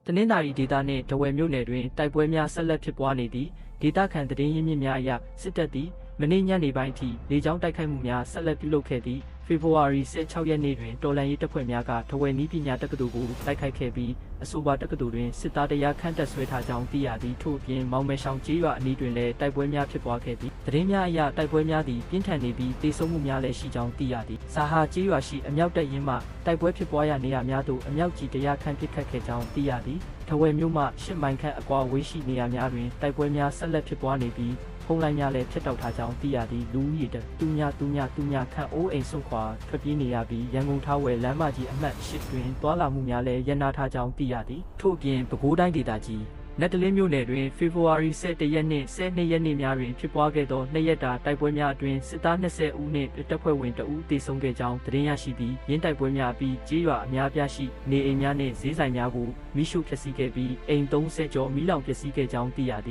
တနင်္သာရီဒေသနှင့်ထားဝယ်မြို့နယ်တွင်တိုက်ပွဲများဆက်လက်ဖြစ်ပွားနေသည်ဒေသခံသတင်းရင်းမြစ်များအရစစ်တပ်သည်မနေ့ညနေပိုင်းထိလေကြောင်းတိုက်ခိုက်မှုများဆက်လက်ပြုလုပ်ခဲ့သည်ဖေဖော်ဝါရီ16ရက်နေ့တွင်တော်လှန်ရေးတပ်ဖွဲ့များကထားဝယ်နည်းပညာတက္ကသိုလ်ကိုတိုက်ခိုက်ခဲ့ပြီးအဆိုပါတက္ကသိုလ်တွင်စစ်သားတရားခန့်တပ်ဆွဲထားကြောင်းသိရသည်ထို့အပြင်မောင်မဲဆောင်ကျေးရွာအနီးတွင်လည်းတိုက်ပွဲများဖြစ်ပွားခဲ့သည်သတင်းများအရတိုက်ပွဲများသည်ပြင်းထန်နေပြီးတေဆုံးမှုများလည်းရှိကြောင်းသိရသည်စာဟာကျေးရွာရှိအမြောက်တပ်ရင်းမှတိုက်ပွဲဖြစ်ပွားရာနေရာများသို့အမြောက်ကြီးတရားခန့်ပစ်ခတ်ခဲ့ကြောင်းသိရသည်ထားဝယ်မြို့မှ10မိုင်ခန့်အကွာဝေးရှိနေရာများတွင်တိုက်ပွဲများဆက်လက်ဖြစ်ပွားနေပြီးဖုန်းလိုင်းများလည်းဖျက်တောက်ထားကြောင်းသိရသည်လူဦးရေတတူညခန့်အိုးအိမ်ဆွန့်ခွာထွက်ပြေးနေရပြီးရန်ကုန်ထားဝယ်လမ်းမကြီးအမှတ်8တွင်သွာလာမှုများလည်းရပ်နားထားကြောင်းသိရသည်ထို့ပြင်ပဲခူးတိုင်းဒေသကြီးနတ်တလင်းမြို့နယ်တွင်ဖေဖော်ဝါရီ17ရက်နှင့်12ရက်နေ့များတွင်ဖြစ်ပွားခဲ့သော2ရက်တာတိုက်ပွဲများအတွင်းစစ်သား20ဦးနှင့်တပ်ဖွဲ့ဝင်2ဦးသေဆုံးခဲ့ကြောင်းသတင်းရရှိပြီးရင်းတိုက်ပွဲများပြီးကျေးရွာအများပြားရှိနေအိမ်များနှင့်ဈေးဆိုင်များကိုမိရှုဖျက်ဆီးခဲ့ပြီးအိမ်30ကျော်မိလောင်ပျက်စီးခဲ့ကြောင်းသိရသည်